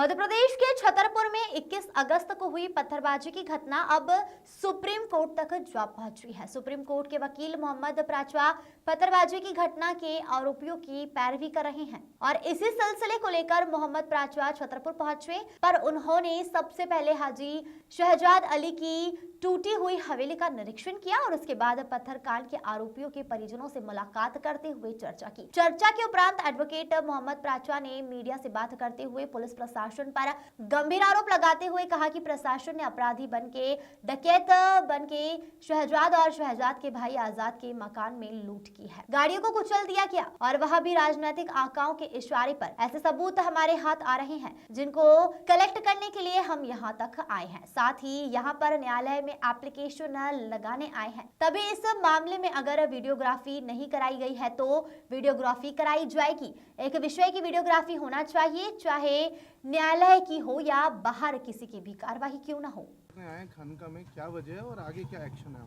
मध्य प्रदेश के छतरपुर में 21 अगस्त को हुई पत्थरबाजी की घटना अब सुप्रीम कोर्ट तक जा पहुंची है। सुप्रीम कोर्ट के वकील मोहम्मद प्राचवा पत्थरबाजी की घटना के आरोपियों की पैरवी कर रहे हैं और इसी सिलसिले को लेकर मोहम्मद प्राचवा छतरपुर पहुंचे, पर उन्होंने सबसे पहले हाजी शहजाद अली की टूटी हुई हवेली का निरीक्षण किया और उसके बाद पत्थर कांड के आरोपियों के परिजनों से मुलाकात करते हुए चर्चा की। चर्चा के उपरांत एडवोकेट मोहम्मद प्राचवा ने मीडिया से बात करते हुए पुलिस प्रशासन पर गंभीर आरोप लगाते हुए कहा कि प्रशासन ने अपराधी बनके, डकैत बनके शहजाद और शहजाद के भाई आजाद के मकान में लूट की है, गाड़ियों को कुचल दिया गया और वह भी राजनीतिक आकाओं के इशारे पर। ऐसे सबूत हमारे हाथ आ रहे हैं जिनको कलेक्ट करने के लिए हम यहाँ तक आए हैं। साथ ही यहाँ पर न्यायालय में एप्लीकेशन लगाने आए हैं। तभी इस मामले में अगर वीडियोग्राफी नहीं कराई गई है तो वीडियोग्राफी कराई जाएगी। एक विषय की वीडियोग्राफी होना चाहिए, चाहे न्यायालय की हो या बाहर किसी की भी कार्रवाई क्यों ना हो। आए खानका में क्या वजह है और आगे क्या एक्शन है?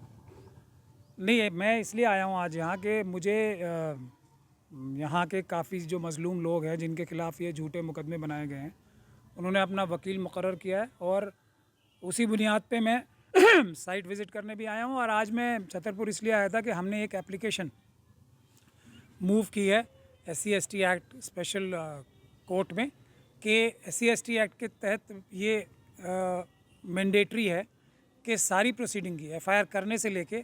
नहीं, मैं इसलिए आया हूँ आज यहाँ के मुझे यहाँ के काफ़ी जो मजलूम लोग हैं जिनके खिलाफ़ ये झूठे मुकदमे बनाए गए हैं, उन्होंने अपना वकील मुकर्रर किया है और उसी बुनियाद पे मैं साइट विज़िट करने भी आया हूँ। और आज मैं छतरपुर इसलिए आया था कि हमने एक एप्लीकेशन मूव की है SC/ST एक्ट स्पेशल कोर्ट में कि SC/ST एक्ट के तहत ये मैंडेटरी है कि सारी प्रोसीडिंग की FIR करने से लेके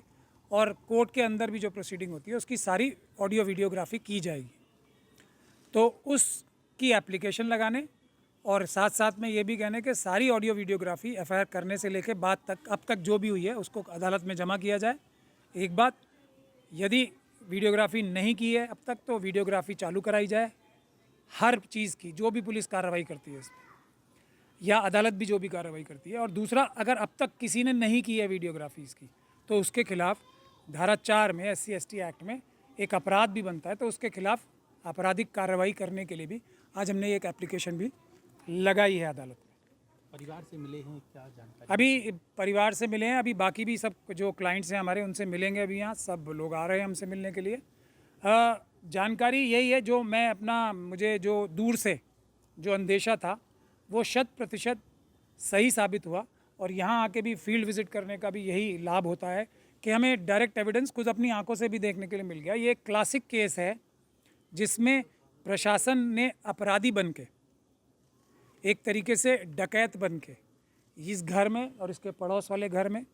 और कोर्ट के अंदर भी जो प्रोसीडिंग होती है उसकी सारी ऑडियो वीडियोग्राफी की जाएगी। तो उसकी एप्लीकेशन लगाने और साथ साथ में ये भी कहने कि सारी ऑडियो वीडियोग्राफी FIR करने से लेके बाद तक अब तक जो भी हुई है उसको अदालत में जमा किया जाए। एक बात, यदि वीडियोग्राफी नहीं की है अब तक तो वीडियोग्राफी चालू कराई जाए, हर चीज़ की जो भी पुलिस कार्रवाई करती है इसमें या अदालत भी जो भी कार्रवाई करती है। और दूसरा, अगर अब तक किसी ने नहीं की है वीडियोग्राफी इसकी तो उसके खिलाफ धारा 4 में SC/ST एक्ट में एक अपराध भी बनता है, तो उसके खिलाफ आपराधिक कार्रवाई करने के लिए भी आज हमने एक एप्लीकेशन भी लगाई है अदालत में। परिवार से मिले हैं, क्या जानकारी? अभी परिवार से मिले हैं, अभी बाकी भी सब जो क्लाइंट्स हैं हमारे उनसे मिलेंगे। अभी यहाँ सब लोग आ रहे हैं हमसे मिलने के लिए। जानकारी यही है जो मैं मुझे जो दूर से जो अंदेशा था वो 100% सही साबित हुआ और यहाँ आके भी फील्ड विज़िट करने का भी यही लाभ होता है कि हमें डायरेक्ट एविडेंस खुद अपनी आंखों से भी देखने के लिए मिल गया। ये एक क्लासिक केस है जिसमें प्रशासन ने अपराधी बन के, एक तरीके से डकैत बन के इस घर में और इसके पड़ोस वाले घर में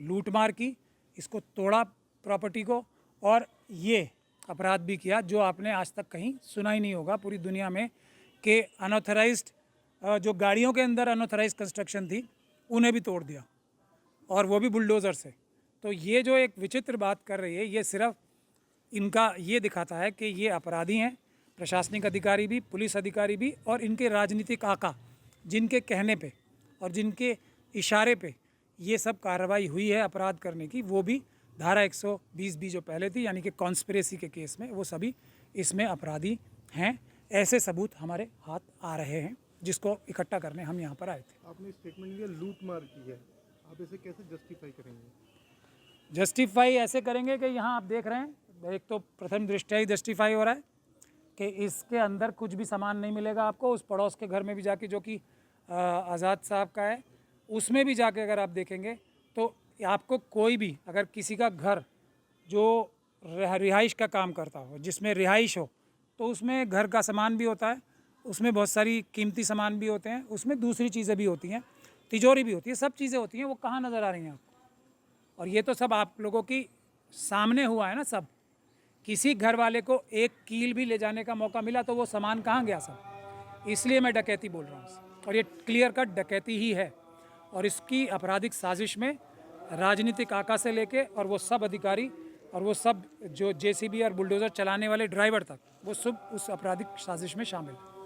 लूटमार की, इसको तोड़ा प्रॉपर्टी को, और ये अपराध भी किया जो आपने आज तक कहीं सुना ही नहीं होगा पूरी दुनिया में कि अनऑथराइज्ड जो गाड़ियों के अंदर अनऑथराइज्ड कंस्ट्रक्शन थी उन्हें भी तोड़ दिया और वो भी बुलडोज़र से। तो ये जो एक विचित्र बात कर रही है ये सिर्फ इनका ये दिखाता है कि ये अपराधी हैं, प्रशासनिक अधिकारी भी, पुलिस अधिकारी भी, और इनके राजनीतिक आका जिनके कहने पे और जिनके इशारे पे ये सब कार्रवाई हुई है अपराध करने की, वो भी धारा 120 भी जो पहले थी यानी कि कॉन्स्पिरेसी के केस में, वो सभी इसमें अपराधी हैं। ऐसे सबूत हमारे हाथ आ रहे हैं जिसको इकट्ठा करने हम यहाँ पर आए थे। आपने स्टेटमेंट दिया लूट मार की है, आप इसे कैसे जस्टिफाई करेंगे? जस्टिफाई ऐसे करेंगे कि यहाँ आप देख रहे हैं, एक तो प्रथम दृष्टया ही जस्टिफाई हो रहा है कि इसके अंदर कुछ भी सामान नहीं मिलेगा आपको। उस पड़ोस के घर में भी जाके, जो कि आज़ाद साहब का है, उसमें भी जाके अगर आप देखेंगे तो आपको कोई भी, अगर किसी का घर जो रिहाइश का काम करता हो, जिसमें रिहाइश हो, तो उसमें घर का सामान भी होता है, उसमें बहुत सारी कीमती सामान भी होते हैं, उसमें दूसरी चीज़ें भी होती हैं, तिजोरी भी होती है, सब चीज़ें होती हैं। वो कहाँ नज़र आ रही हैं आपको? और ये तो सब आप लोगों की सामने हुआ है ना सब। किसी घर वाले को एक कील भी ले जाने का मौका मिला तो वो सामान कहाँ गया सब? इसलिए मैं डकैती बोल रहा हूँ और ये क्लियर कट डकैती ही है। और इसकी आपराधिक साजिश में राजनीतिक आका से लेके और वो सब अधिकारी और वो सब जो JCB और बुलडोज़र चलाने वाले ड्राइवर तक, वो सब उस आपराधिक साजिश में शामिल है।